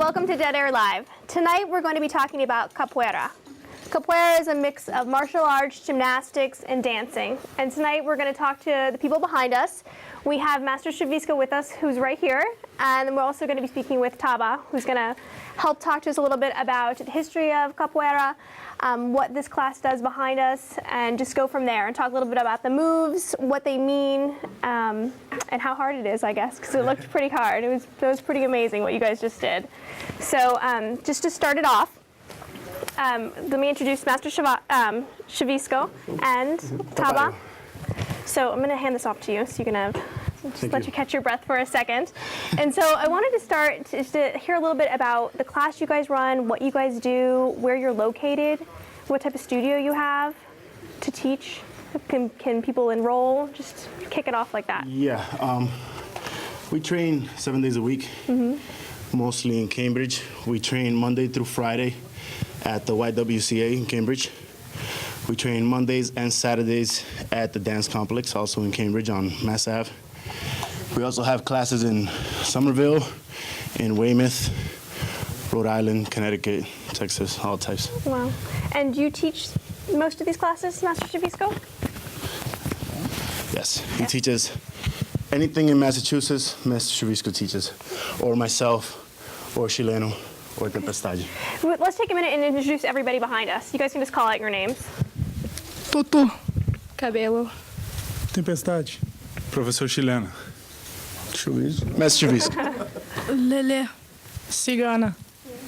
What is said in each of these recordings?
Welcome to Dead Air Live. Tonight we're going to be talking about capoeira. Capoeira is a mix of martial arts, gymnastics, and dancing. And tonight we're going to talk to the people behind us. We have mestrechuvisco with us, who's right here. And then we're also going to be speaking with Taba, who's going to help talk to us a little bit about the history of capoeira, what this class does behind us, and just go from there and talk a little bit about the moves, what they mean, and how hard it is, I guess, because it looked pretty hard. It was pretty amazing what you guys just did. So just to start it off, let me introduce mestrechuvisco and Taba. So I'm going to hand this off to you, so you can let you catch your breath for a second. And so I wanted to start to hear a little bit about the class you guys run, what you guys do, where you're located, what type of studio you have to teach. Can people enroll? Just kick it off like that. Yeah, we train 7 days a week, mostly in Cambridge. We train Monday through Friday at the YWCA in Cambridge. We train Mondays and Saturdays at the dance complex, also in Cambridge on Mass Ave. We also have classes in Somerville, in Weymouth, Rhode Island, Connecticut, Texas, all types. Wow. And do you teach most of these classes, mestrechuvisco? Yes, he teaches anything in Massachusetts, mestrechuvisco teaches, or myself, or Chileno, or Tempestade. Let's take a minute and introduce everybody behind us. You guys can just call out your names. Tutu. Cabelo. Tempestade. Professor Chileno. Chuvisco. Mestrechuvisco. Lele. Cigana.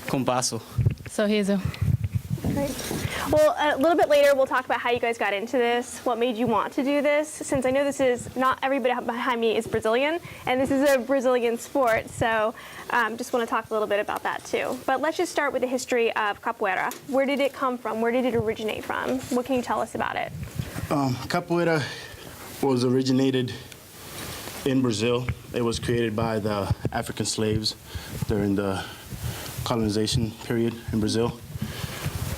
Compasso. Sorriso. Great. Well, a little bit later, we'll talk about how you guys got into this, what made you want to do this, since I know this is, not everybody behind me is Brazilian, and this is a Brazilian sport, so just want to talk a little bit about that too. But let's just start with the history of capoeira. Where did it come from? Where did it originate from? What can you tell us about it? Capoeira was originated in Brazil. It was created by the African slaves during the colonization period in Brazil.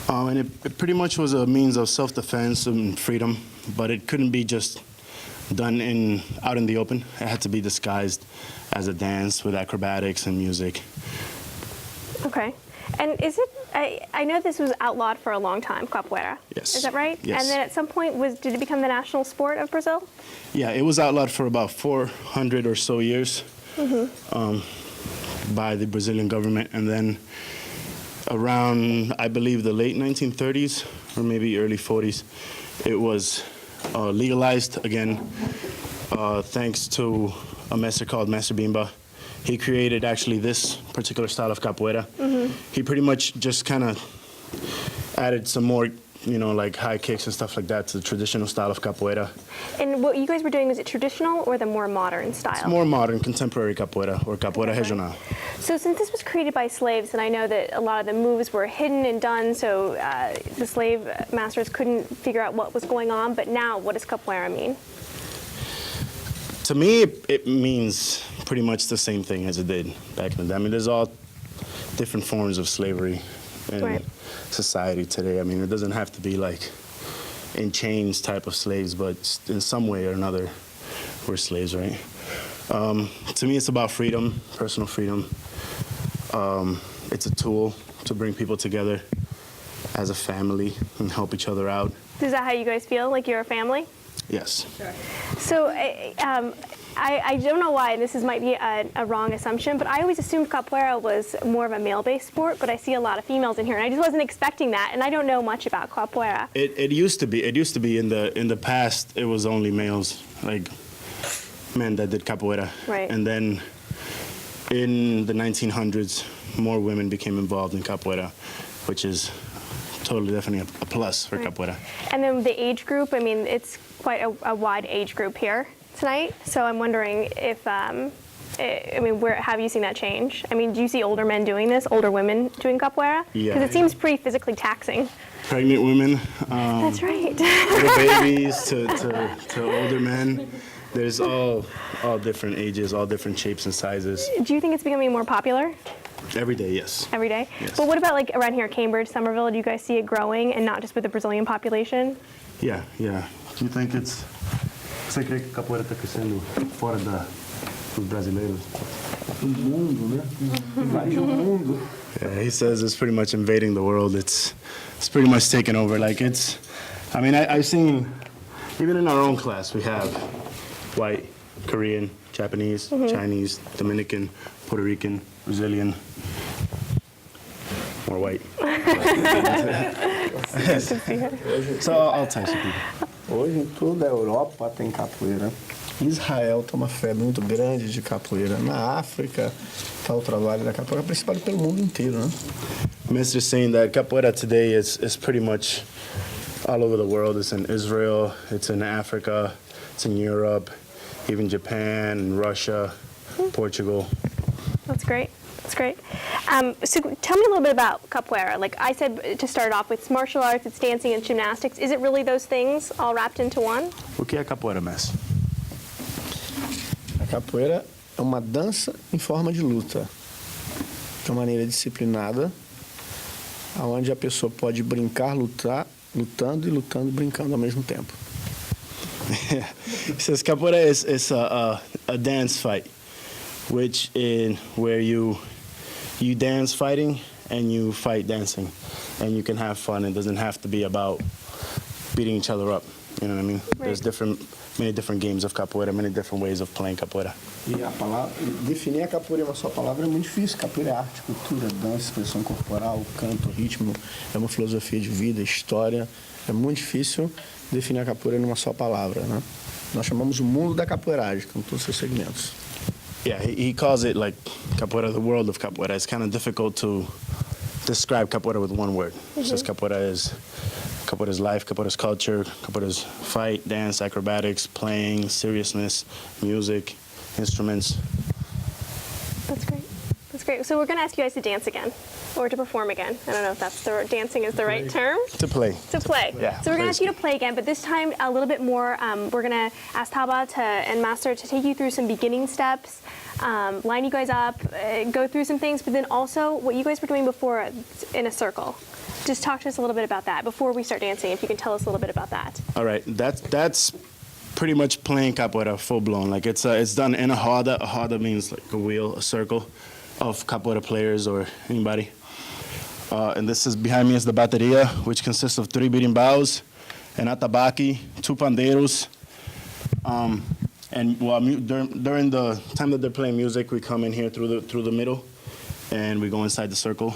And it pretty much was a means of self-defense and freedom, but it couldn't be just done out in the open. It had to be disguised as a dance with acrobatics and music. Okay. And is it, I know this was outlawed for a long time, capoeira. Yes. Is that right? Yes. And then at some point, did it become the national sport of Brazil? Yeah, it was outlawed for about 400 or so years by the Brazilian government, and then around, I believe, the late 1930s or maybe early 40s, it was legalized again, thanks to a master called Master Bimba. He created actually this particular style of capoeira. He pretty much just kind of added some more, like high kicks and stuff like that to the traditional style of capoeira. And what you guys were doing, was it traditional or the more modern style? It's more modern, contemporary capoeira, or capoeira regional. So since this was created by slaves, and I know that a lot of the moves were hidden and done, so the slave masters couldn't figure out what was going on, but now what does capoeira mean? To me, it means pretty much the same thing as it did back in the day. I mean, there's all different forms of slavery in society today. I mean, it doesn't have to be like in chains type of slaves, but in some way or another, we're slaves, right? To me, it's about freedom, personal freedom. It's a tool to bring people together as a family and help each other out. Is that how you guys feel, like you're a family? Yes. Sure. So I don't know why, and this might be a wrong assumption, but I always assumed capoeira was more of a male-based sport, but I see a lot of females in here, and I just wasn't expecting that, and I don't know much about capoeira. It used to be. It used to be in the past. It was only males, like men that did capoeira. Right. And then in the 1900s, more women became involved in capoeira, which is totally definitely a plus for capoeira. And then the age group, I mean, it's quite a wide age group here tonight, so I'm wondering if, I mean, where have you seen that change? I mean, do you see older men doing this, older women doing capoeira? Yeah. Because it seems pretty physically taxing. Pregnant women. That's right. Little babies to older men. There's all different ages, all different shapes and sizes. Do you think it's becoming more popular? Every day, yes. Every day? Yes. But what about like around here, Cambridge, Somerville? Do you guys see it growing, and not just with the Brazilian population? Yeah. Do you think você crê que a capoeira está crescendo fora dos brasileiros? O mundo, né? Invadir o mundo. Yeah, he says it's pretty much invading the world. It's pretty much taken over. Like I mean, I've seen, even in our own class, we have white, Korean, Japanese, Chinese, Dominican, Puerto Rican, Brazilian, more white. So I'll type some people. Hoje, em toda a Europa tem capoeira. Israel tem uma febre muito grande de capoeira. Na África está o trabalho da capoeira, principalmente pelo mundo inteiro, né? Mr. saying that capoeira today is pretty much all over the world. It's in Israel, it's in Africa, it's in Europe, even Japan, Russia, Portugal. That's great. That's great. So tell me a little bit about capoeira. Like I said to start off with, it's martial arts, it's dancing and gymnastics. Is it really those things all wrapped into one? O que é capoeira, mestre? A capoeira é uma dança em forma de luta. De uma maneira disciplinada, onde a pessoa pode brincar, lutando, brincando ao mesmo tempo. He says capoeira is a dance fight, where you dance fighting and you fight dancing, and you can have fun. It doesn't have to be about beating each other up. You know what I mean? Right. There's many different games of capoeira, many different ways of playing capoeira. E a palavra, definir a capoeira em uma só palavra é muito difícil. Capoeira é arte, cultura, dança, expressão corporal, canto, ritmo, é uma filosofia de vida, história. É muito difícil definir a capoeira numa só palavra, né? Nós chamamos o mundo da capoeiragem, com todos os seus segmentos. Yeah, he calls it like capoeira, the world of capoeira. It's kind of difficult to describe capoeira with one word. It's just capoeira's life, capoeira's culture, capoeira's fight, dance, acrobatics, playing, seriousness, music, instruments. That's great. That's great. So we're going to ask you guys to dance again or to perform again. I don't know if that's dancing is the right term. To play. To play. Yeah, So we're going to ask you to basically. play again, but this time a little bit more. We're going to ask Taba and Master to take you through some beginning steps, line you guys up, go through some things, but then also what you guys were doing before in a circle. Just talk to us a little bit about that before we start dancing, if you can tell us a little bit about that. All right, that's pretty much playing capoeira full blown. Like it's done in a roda. A roda means like a wheel, a circle of capoeira players or anybody. And this is behind me is the bateria, which consists of 3 birimbaus, an atabaque, 2 pandeiros. And during the time that they're playing music, we come in here through the middle, and we go inside the circle,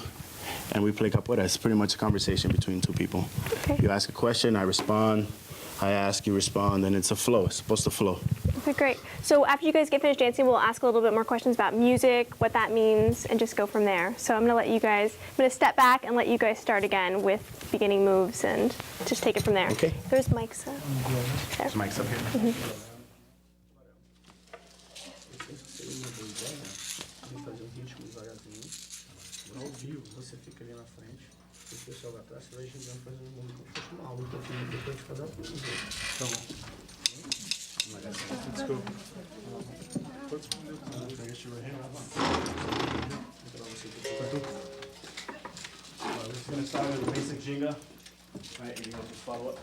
and we play capoeira. It's pretty much a conversation between 2 people. Okay. You ask a question, I respond. I ask, you respond, and it's a flow. It's supposed to flow. Okay, great. So after you guys get finished dancing, we'll ask a little bit more questions about music, what that means, and just go from there. So I'm going to step back and let you guys start again with beginning moves and just take it from there. Okay. There's mics. There. There's mics up here. Fazer um ritmo devagarzinho. Ao vivo, você fica ali na frente, o pessoal vai atrás, você vai girando, fazendo um movimento como se fosse uma luta depois de cada coisa. Então, let's go. We're going to start with the basic ginga. Right, and you just follow up.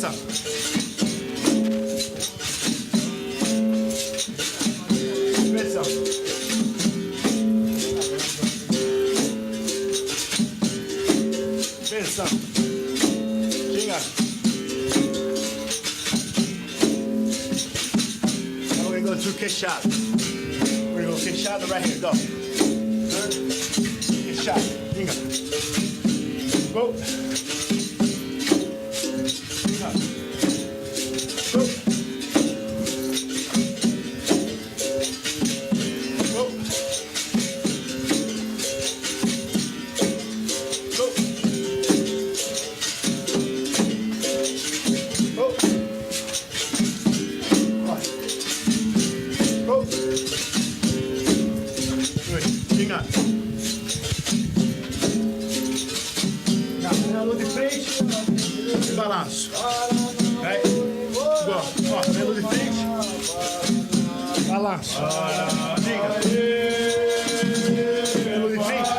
Pensa. Pensa. Pensa. Ginga. Now we're going to do queixada. We're going to queixada right here. Go. Queixada. Ginga. Go. Ginga. Go. Go. Go. Go. Go. Good. Ginga. Caminhando de frente e balanço. Right? Go. Ó, caminhando de frente. Balanço. Ginga. Caminhando de frente.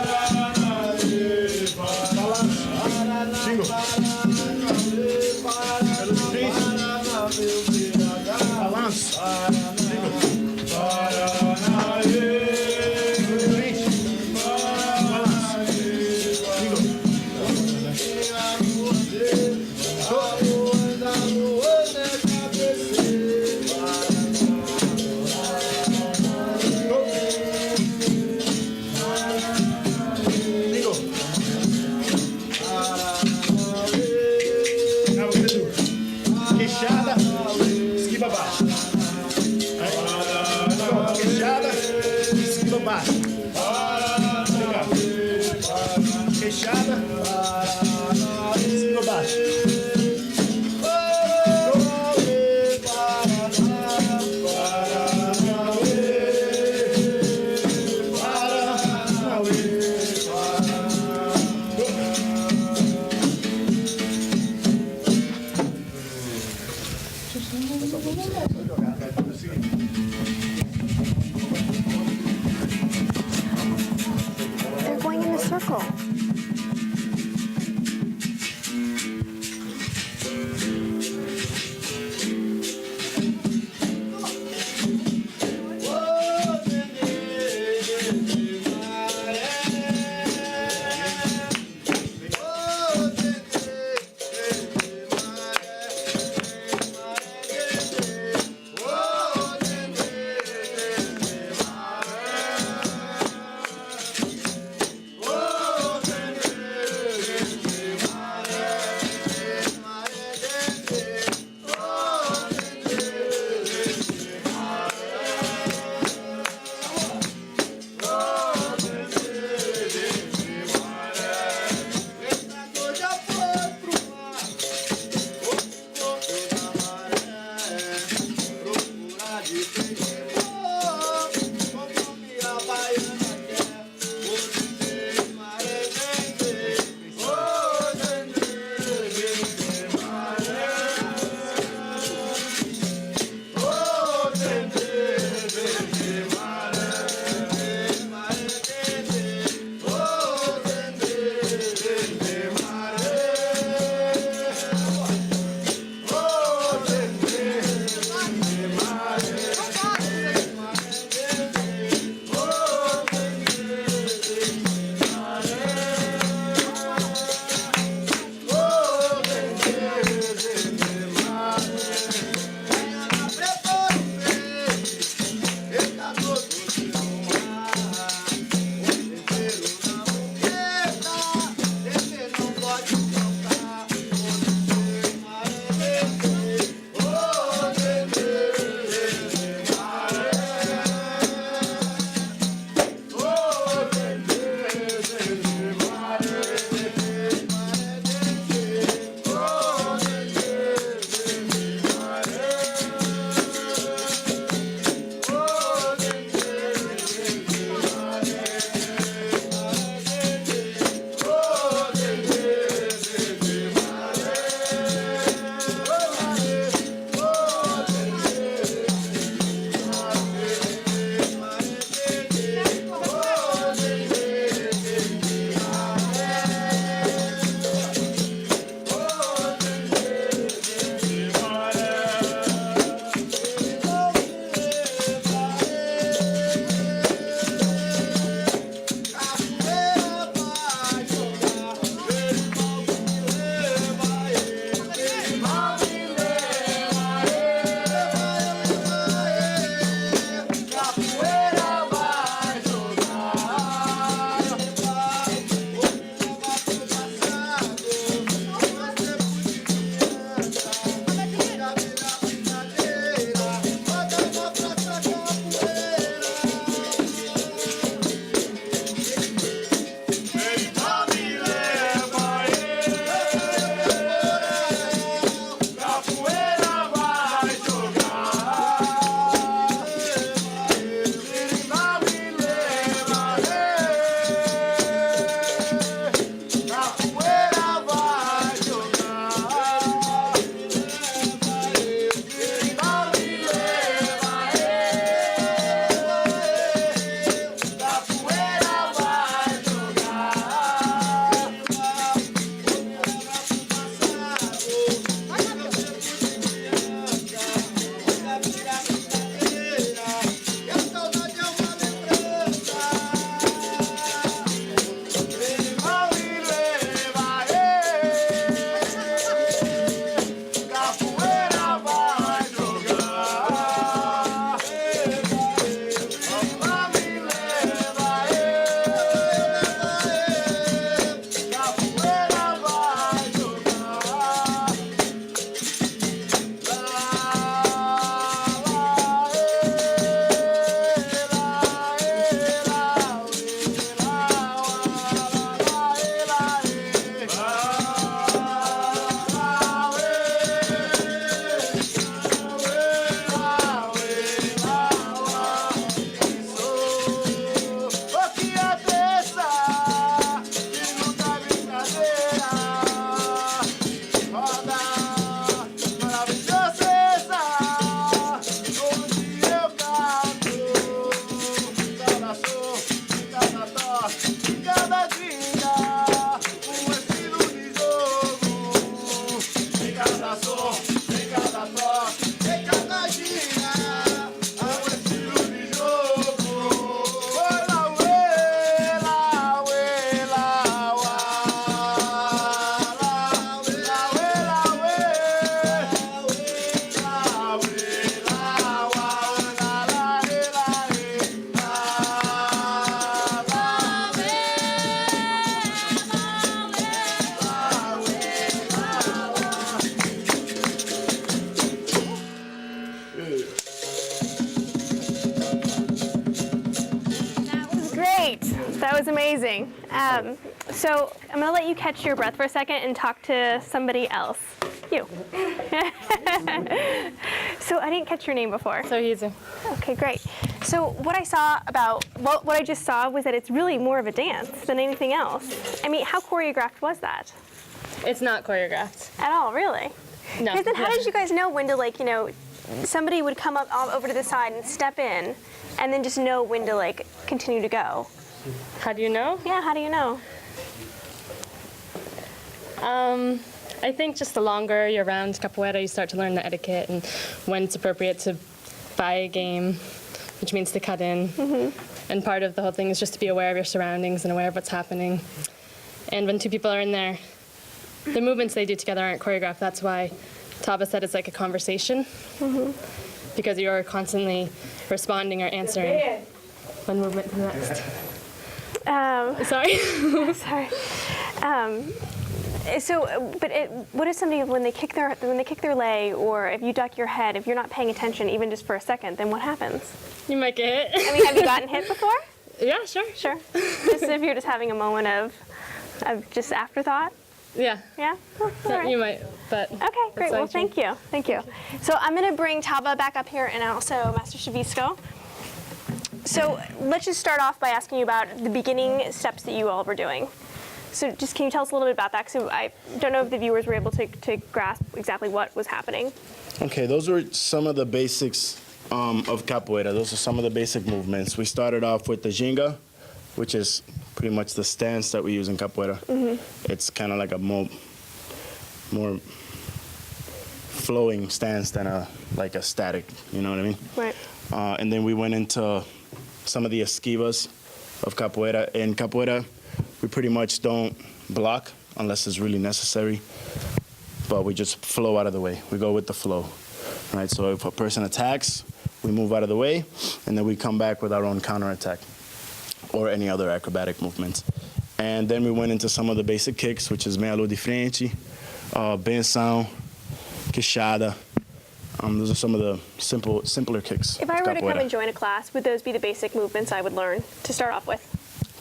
Balanço. Ginga. Caminhando de frente. Balanço. Ginga. Queixada, esquiva baixo. Queixada, esquiva baixo. Legal. Queixada, esquiva baixo. trote, em cada ginga, estilo de jogo. Em cada som, em cada trote, em cada ginga, estilo de jogo. Olá, uê, lá, uê, lá, uá. Lá, uê, lá, uê, lá, uê. Lá, uê, lá, uá. Lá, lá, ê, lá, ê. Lá, lá, That was great. That was amazing. So I'm going to let you catch your breath for a second and talk to somebody else. You. So I didn't catch your name before. So he's a. Okay, great. So what I saw about, what I just saw was that it's really more of a dance than anything else. I mean, how choreographed was that? It's not choreographed. At all, really? No. Because then how did you guys know when to, like, you know, somebody would come up over to the side and step in and then just know when to, like, continue to go? How do you know? Yeah, how do you know? I think just the longer you're around capoeira, you start to learn the etiquette and when it's appropriate to buy a game, which means to cut in. And part of the whole thing is just to be aware of your surroundings and aware of what's happening. And when two people are in there, the movements they do together aren't choreographed. That's why Tava said it's like a conversation, because you're constantly responding or answering. One movement to the next. Sorry. Sorry. What if somebody, when they kick their leg, or if you duck your head, if you're not paying attention even just for a second, then what happens? You might get hit. I mean, have you gotten hit before? Yeah, sure. Sure. Just if you're just having a moment of just afterthought. Yeah. Yeah. Oh, all Yeah, right. you might, but. Okay, great. Well, thank you. Thank you. So I'm going to bring Tava back up here and also mestrechuvisco. So let's just start off by asking you about the beginning steps that you all were doing. So just can you tell us a little bit about that? So I don't know if the viewers were able to grasp exactly what was happening. Okay, those were some of the basics of capoeira. Those are some of the basic movements. We started off with the ginga, which is pretty much the stance that we use in capoeira. It's kind of like a more flowing stance than like a static, you know what I mean? Right. And then we went into some of the esquivas of capoeira. In capoeira, we pretty much don't block unless it's really necessary, but we just flow out of the way. We go with the flow, right? So if a person attacks, we move out of the way, and then we come back with our own counterattack or any other acrobatic movements. And then we went into some of the basic kicks, which is meia lua de frente, benção, queixada. Those are some of the simpler kicks. If I were to come capoeira. and join a class, would those be the basic movements I would learn to start off with?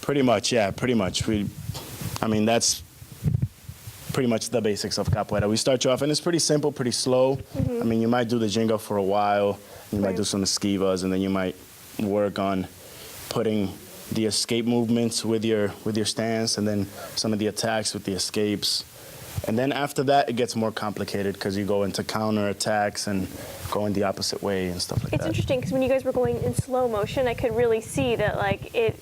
Pretty much, yeah, pretty much. I mean, that's pretty much the basics of capoeira. We start you off, and it's pretty simple, pretty slow. I mean, you might do the ginga for a while, you might do some esquivas, and then you might work on putting the escape movements with your stance, and then some of the attacks with the escapes. And then after that, it gets more complicated because you go into counter attacks and going the opposite way and stuff like It's that. interesting because when you guys were going in slow motion, I could really see that like it's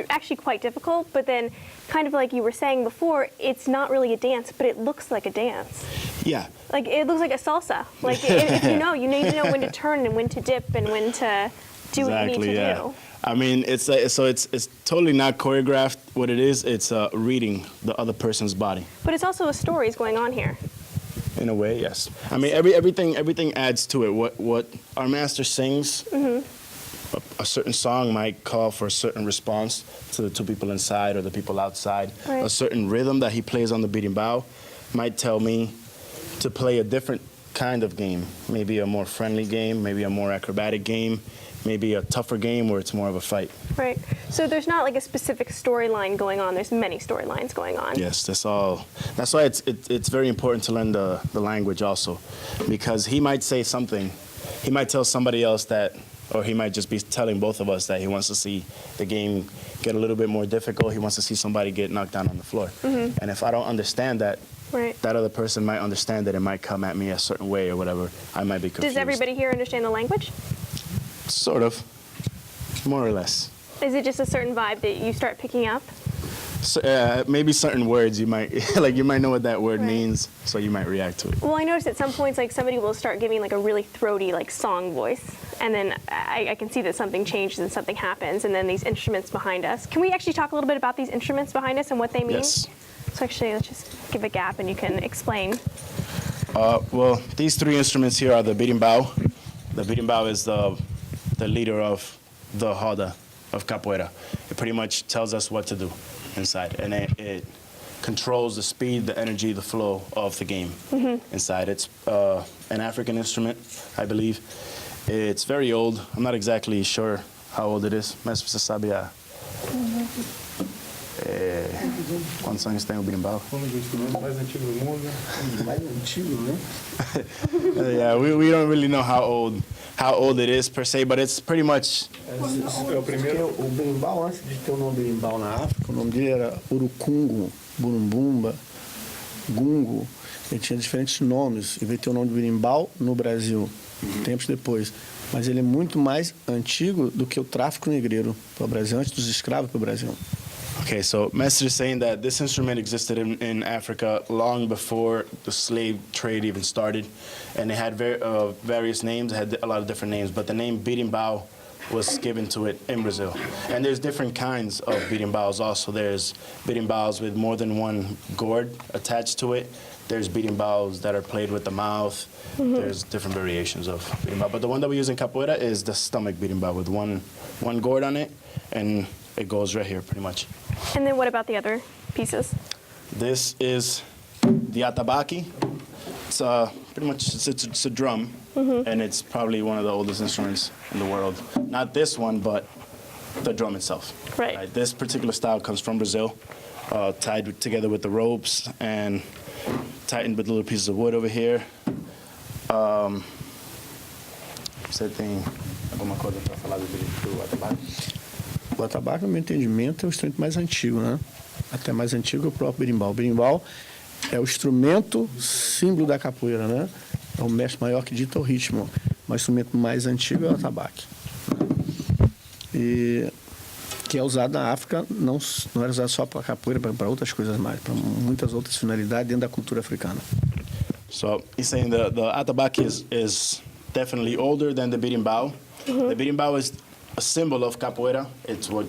actually quite difficult. But then, kind of like you were saying before, it's not really a dance, but it looks like a dance. Yeah. Like it looks like a salsa. Like if you need to know when to turn and when to dip and when to do what you need to do. I mean, it's totally not choreographed. What it is, it's reading the other person's body. But it's also a stories going on here. In a way, yes. I mean, everything adds to it. What our master sings, a certain song might call for a certain response to the two people inside or the people outside. Right. A certain rhythm that he plays on the berimbau might tell me to play a different kind of game. Maybe a more friendly game, maybe a more acrobatic game, maybe a tougher game where it's more of a fight. Right. So there's not like a specific storyline going on. There's many storylines going on. Yes, that's all. That's why it's very important to learn the language also, because he might say something, he might tell somebody else that, or he might just be telling both of us that he wants to see the game get a little bit more difficult. He wants to see somebody get knocked down on the floor. And if I don't understand that, Right. that other person might understand that it might come at me a certain way or whatever. I might be confused. Does everybody here understand the language? Sort of, more or less. Is it just a certain vibe that you start picking up? So, maybe certain words you might like. You might know what that word Right. means, so you might react to it. Well, I noticed at some points, like somebody will start giving like a really throaty, like song voice, and then I can see that something changes and something happens, and then these instruments behind us. Can we actually talk a little bit about these instruments behind us and what they mean? Yes. So actually, let's just give a gap, and you can explain. Well, these three instruments here are the berimbau. The berimbau is the leader of the roda of capoeira. It pretty much tells us what to do inside, and it controls the speed, the energy, the flow of the game inside. It's an African instrument, I believe. It's very old. I'm not exactly sure how old it is. Mas você sabe quantos anos tem o berimbau? Um dos instrumentos mais antigos do mundo. Mais antigo, né? Yeah, we don't really know how old it is per se, but it's pretty much. É o primeiro. O berimbau, antes de ter o nome berimbau na África, o nome dele era urucungo, burumbumba, gungo. Ele tinha diferentes nomes. E veio ter o nome de berimbau no Brasil, tempos depois. Mas ele é muito mais antigo do que o tráfico negreiro para o Brasil, antes dos escravos para o Brasil. Okay, so Mestre is saying that this instrument existed in Africa long before the slave trade even started, and it had various names. It had a lot of different names, but the name berimbau was given to it in Brazil. And there's different kinds of berimbaus also. There's berimbaus with more than one gourd attached to it. There's berimbaus that are played with the mouth. There's different variations of berimbau. But the one that we use in capoeira is the stomach berimbau with one gourd on it, and it goes right here pretty much. And then what about the other pieces? This is the atabaki. It's pretty much it's a drum, and it's probably one of the oldest instruments in the world. Not this one, but the drum itself. Right. This particular style comes from Brazil, tied together with the ropes and tightened with little pieces of wood over here. Você tem alguma coisa para falar do atabaque? O atabaque, no meu entendimento, é o instrumento mais antigo, né? Até mais antigo que o próprio berimbau. O berimbau é o instrumento símbolo da capoeira, né? É o mestre maior que dita o ritmo. Mas o instrumento mais antigo é o atabaque. E que é usado na África, não era usado só para capoeira, para outras coisas mais, para muitas outras finalidades dentro da cultura africana. So he's saying the atabaki is definitely older than the berimbau. The berimbau is a symbol of capoeira. It's what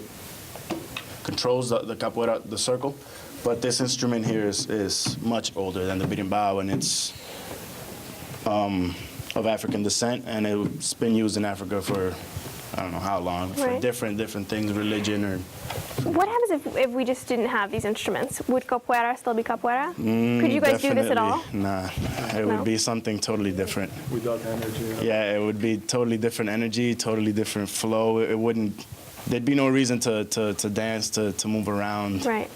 controls the capoeira, the circle. But this instrument here is much older than the berimbau, and it's of African descent, and it's been used in Africa for I don't know how long, for Right. different things, religion or. What happens if we just didn't have these instruments? Would capoeira still be capoeira? Could you guys do this at all? Nah, it No? would be something totally different. Without energy. Yeah, it would be totally different energy, totally different flow. It wouldn't. There'd be no reason to dance, to move around. Right.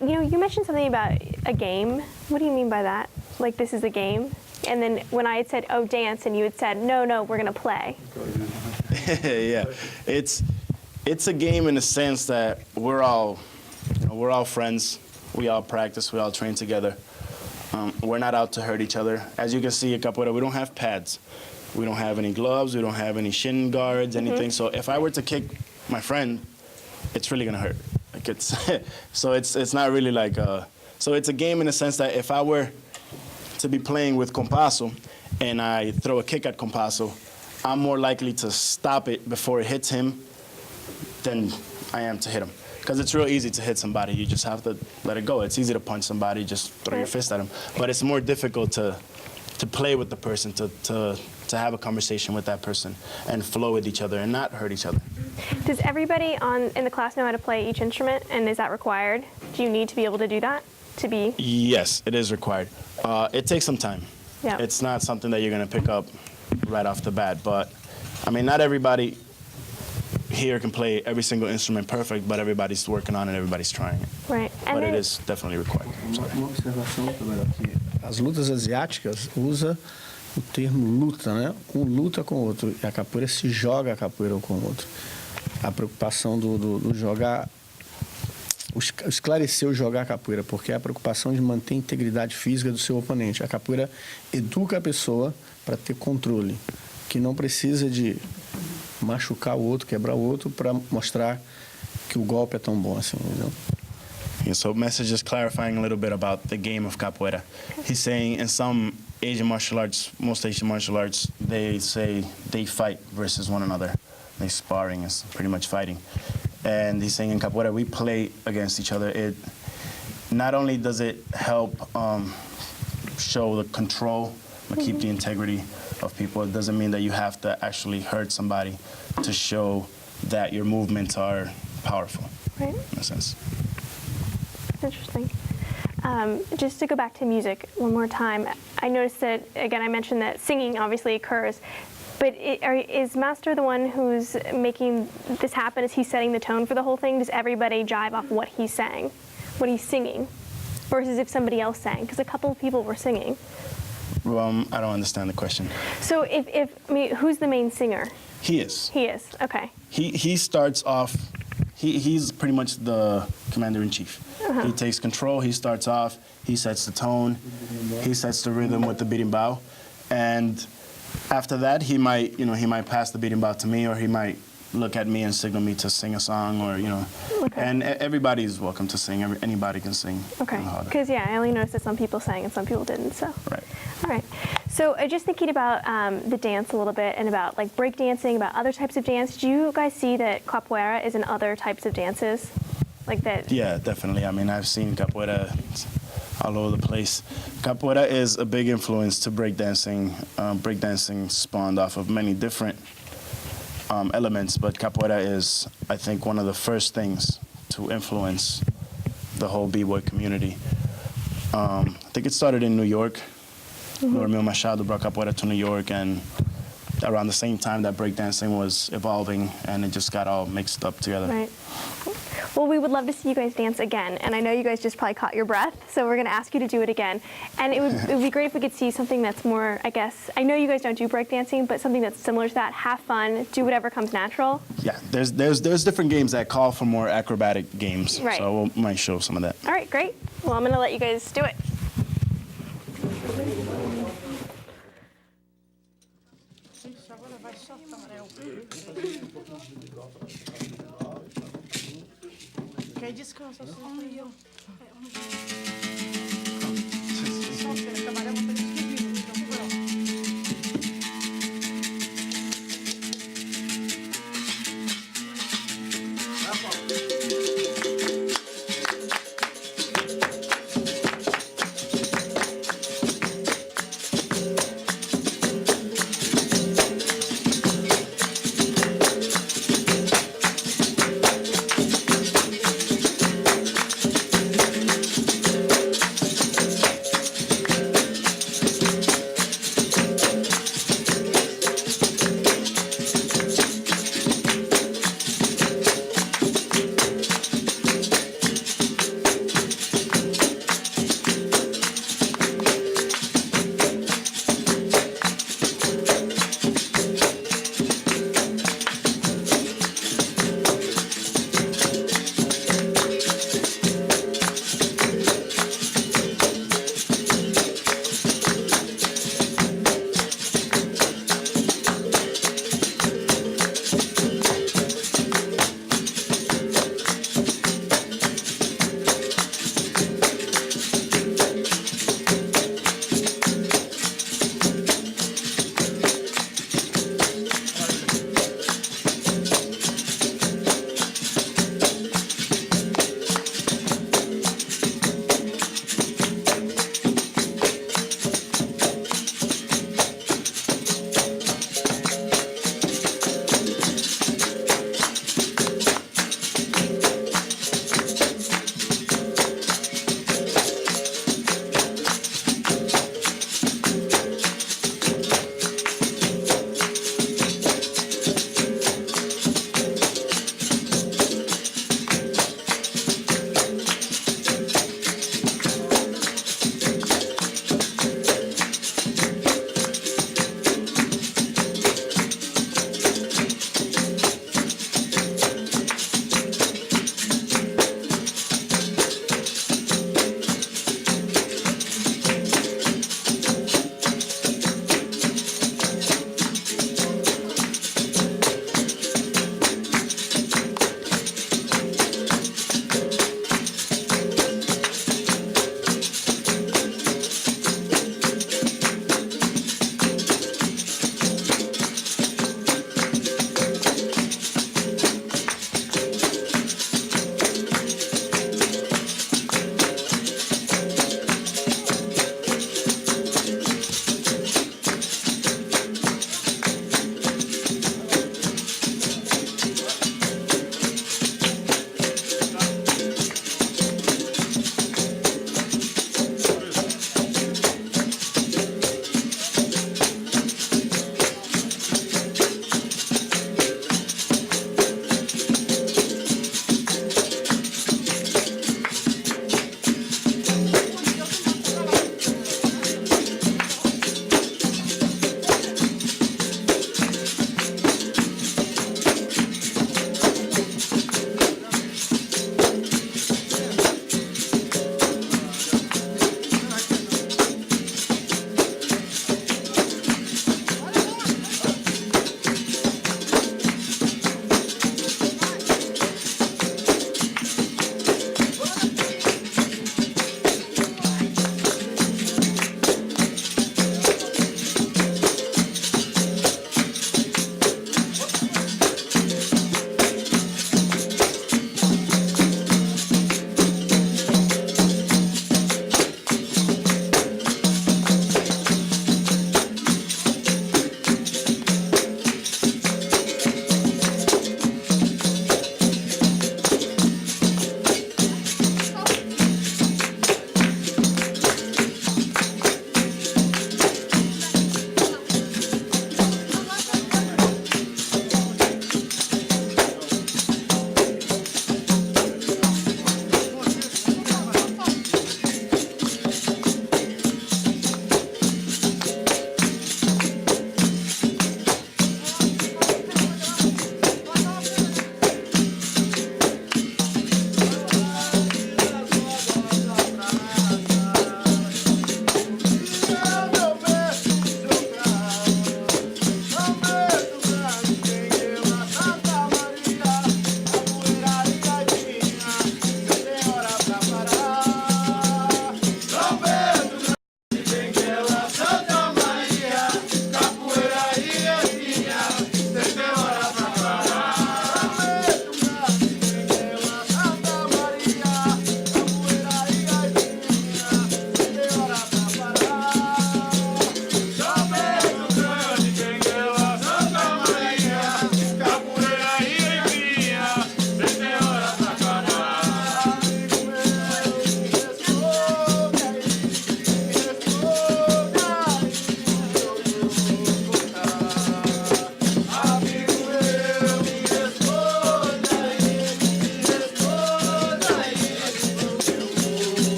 You mentioned something about a game. What do you mean by that? Like this is a game? And then when I had said, oh, dance, and you had said, no, we're going to play. Yeah, it's a game in the sense that we're all friends. We all practice. We all train together. We're not out to hurt each other. As you can see at Capoeira, we don't have pads. We don't have any gloves. We don't have any shin guards, anything. So if I were to kick my friend, it's really gonna hurt. Like it's so it's not really like so it's a game in the sense that if I were to be playing with compasso and I throw a kick at compasso, I'm more likely to stop it before it hits him than I am to hit him. Because it's real easy to hit somebody. You just have to let it go. It's easy to punch somebody, just throw your fist at him. But it's more difficult to play with the person, to have a conversation with that person and flow with each other and not hurt each other. Does everybody in the class know how to play each instrument, and is that required? Do you need to be able to do that to be? Yes, it is required. It takes some time. Yeah. It's not something that you're going to pick up right off the bat. But, I mean, not everybody here can play every single instrument perfect, but everybody's working on it, everybody's trying it. Right. And But then, it is definitely required. Uma observação também aqui. As lutas asiáticas usam o termo luta, né? Um luta com o outro. E a capoeira se joga a capoeira um com o outro. A preocupação do jogar, esclarecer o jogar a capoeira, porque é a preocupação de manter a integridade física do seu oponente. A capoeira educa a pessoa para ter controle, que não precisa de machucar o outro, quebrar o outro, para mostrar que o golpe é tão bom assim, entendeu? Yeah, so Mestre just clarifying a little bit about the game of capoeira. He's saying in some Asian martial arts, most Asian martial arts, they say they fight versus one another. They sparring is pretty much fighting. And he's saying in capoeira, we play against each other. It not only does it help show the control, but keep the integrity of people. It doesn't mean that you have to actually hurt somebody to show that your movements are powerful, Right. in a sense. Interesting. Just to go back to music one more time, I noticed that, again, I mentioned that singing obviously occurs, but is Master the one who's making this happen? Is he setting the tone for the whole thing? Does everybody jive off what he's saying, what he's singing, versus if somebody else sang? Because a couple of people were singing. I don't understand the question. So I mean, who's the main singer? He is. He is, okay. He starts off, he's pretty much the commander-in-chief. He takes control, he starts off, he sets the tone, he sets the rhythm with the beating bow, and after that he might pass the beating bow to me, or he might look at me and signal me to sing a song, or Okay. and everybody is welcome to sing. Anybody can sing. Okay, because I only noticed that some people sang and some people didn't, so. Right. All right. So just thinking about the dance a little bit and about like break dancing, about other types of dance, do you guys see that capoeira is in other types of dances? Like that? Yeah, definitely. I mean, I've seen capoeira all over the place. Capoeira is a big influence to breakdancing. Breakdancing spawned off of many different elements, but capoeira is, I think, one of the first things to influence the whole b-boy community. I think it started in New York. Normil Machado brought capoeira to New York, and around the same time that breakdancing was evolving, and it just got all mixed up together. Right. Well, we would love to see you guys dance again, and I know you guys just probably caught your breath, so we're going to ask you to do it again. And it would be great if we could see something that's more, I guess, I know you guys don't do breakdancing, but something that's similar to that. Have fun, do whatever comes natural. Yeah, there's different games that call for more acrobatic games, Right. so we might show some of that. All right, great. Well, I'm going to let you guys do it. Quer descansa só aí, ó.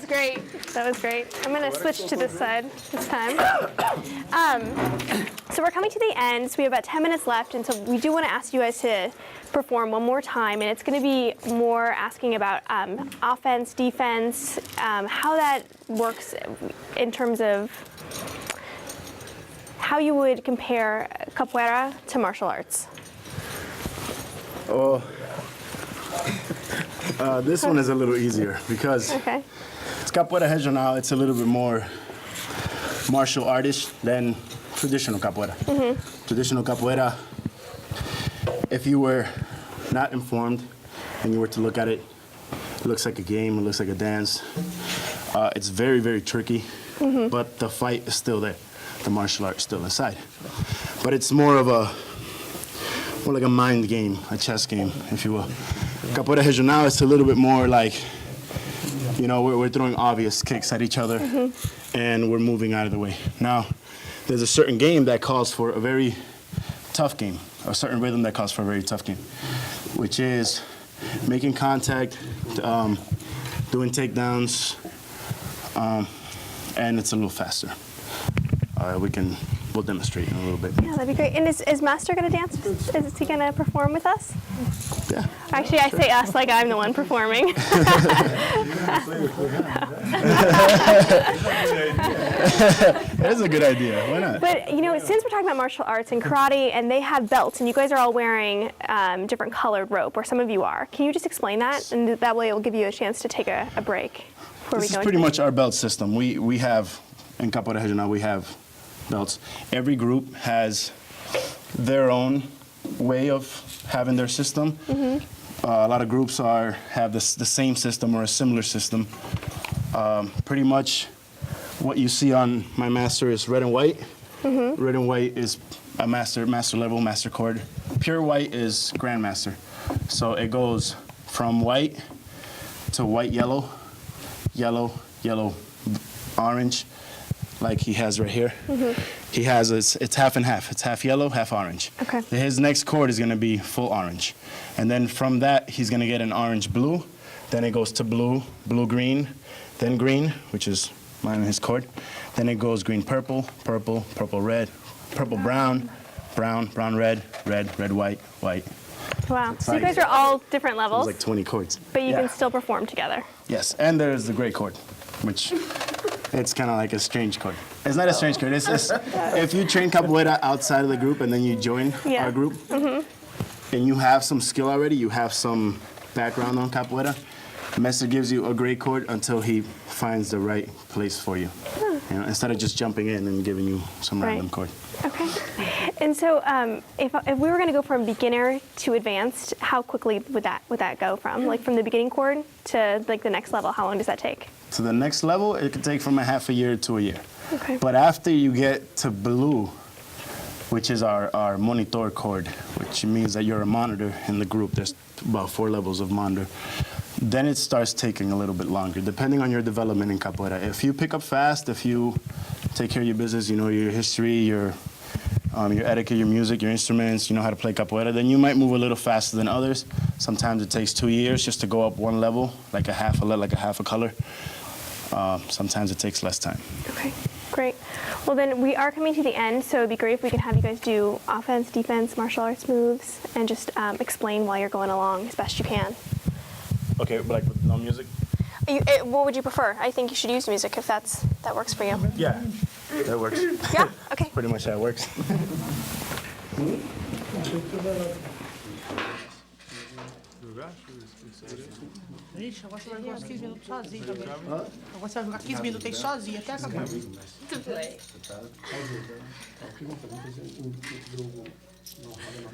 was great. That was great. I'm going to switch to this side this time. So we're coming to the end. So we have about 10 minutes left. And so we do want to ask you guys to perform one more time. And it's going to be more asking about offense, defense, how that works in terms of how you would compare capoeira to martial arts. Oh, this one is a little easier because Okay. it's capoeira regional. It's a little bit more martial artish than traditional capoeira. Traditional capoeira, if you were not informed and you were to look at it, it looks like a game, it looks like a dance. It's very, very tricky, but the fight is still there. The martial art is still inside. But it's more like a mind game, a chess game, if you will. Capoeira regional, it's a little bit more like, you know, we're throwing obvious kicks at each other and we're moving out of the way. Now, there's a certain game that calls for a very tough game, a certain rhythm that calls for a very tough game, which is making contact, doing takedowns, and it's a little faster. We'll demonstrate in a little bit. Yeah, that'd be great. And is Master going to dance? Is he going to perform with us? Yeah. Actually, I say us like I'm the one performing. That is a good idea. Why not? But, you know, since we're talking about martial arts and karate, and they have belts, and you guys are all wearing different colored rope, or some of you are, can you just explain that? And that way it will give you a chance to take a break before we This go is pretty into much our belt system. We have, in Capoeira Regional, we have belts. Every group has their own way of having their system. A lot of groups have the same system or a similar system. Pretty much what you see on my master is red and white. Red and white is a master level, master chord. Pure white is grandmaster. So it goes from white to white, yellow, yellow, yellow, orange, like he has right here. He has, it's half and half. It's half yellow, half orange. Okay. His next chord is going to be full orange. And then from that, he's going to get an orange blue. Then it goes to blue, blue green, then green, which is mine and his chord. Then it goes green purple, purple, purple red, purple brown, brown, brown red, red, red white, white. Wow. So you guys are all different It's levels, like 20 chords. but you Yeah. can still perform together. Yes, and there's the gray chord, which it's kind of like a strange chord. It's not a strange chord. It's if you train capoeira outside of the group and then you join Yeah. our group, and you have some skill already, you have some background on capoeira, Messer gives you a gray chord until he finds the right place for you. You know, instead of just jumping in and giving you some Right. random chord. Okay. And so if we were going to go from beginner to advanced, how quickly would that go from? Like from the beginning chord to like the next level, how long does that take? To the next level, it could take from a half a year to a year. Okay. But after you get to blue, which is our monitor chord, which means that you're a monitor in the group. There's about 4 levels of monitor. Then it starts taking a little bit longer, depending on your development in capoeira. If you pick up fast, if you take care of your business, you know your history, your etiquette, your music, your instruments, you know how to play capoeira, then you might move a little faster than others. Sometimes it takes 2 years just to go up one level, like a half a color. Sometimes it takes less time. Okay, great. Well, then we are coming to the end, so it'd be great if we could have you guys do offense, defense, martial arts moves, and just explain while you're going along as best you can. Okay, but like with no music? What would you prefer? I think you should use music if that works for you. Yeah, that works. Yeah? Okay. Pretty much how it works. Ixi, agora você vai jogar uns 15 minutos sozinho também. Agora você vai jogar 15 minutos aí sozinho até acabar.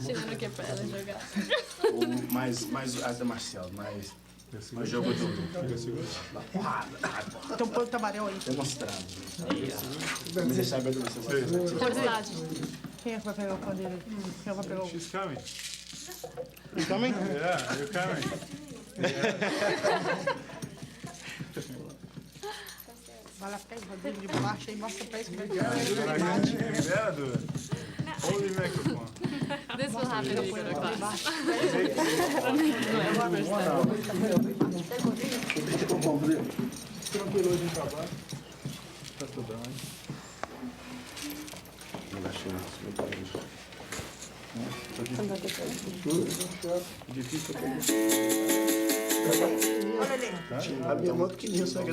Chegando aqui pra ela jogar. Mais arte marcial, mais jogo duro. Então põe o tabaréu aí. Demonstrado. Me deixar bem do você. Velocidade. Quem é que vai pegar o pandeiro aí? Quem vai pegar o... She's coming. You coming? Yeah, you're coming. Vai lá, pega o rodeiro de bolacha aí, mostra pra eles como é que Quem dera, Duda. This will happen if you go to class. A minha irmã pequenininha, sabe?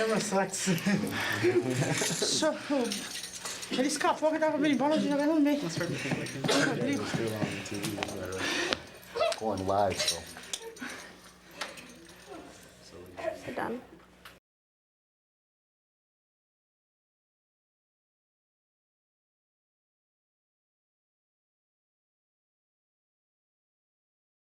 Remember sucks. So, ele escapou que tava abrindo bola e jogando no meio. Going live, so. Sit down.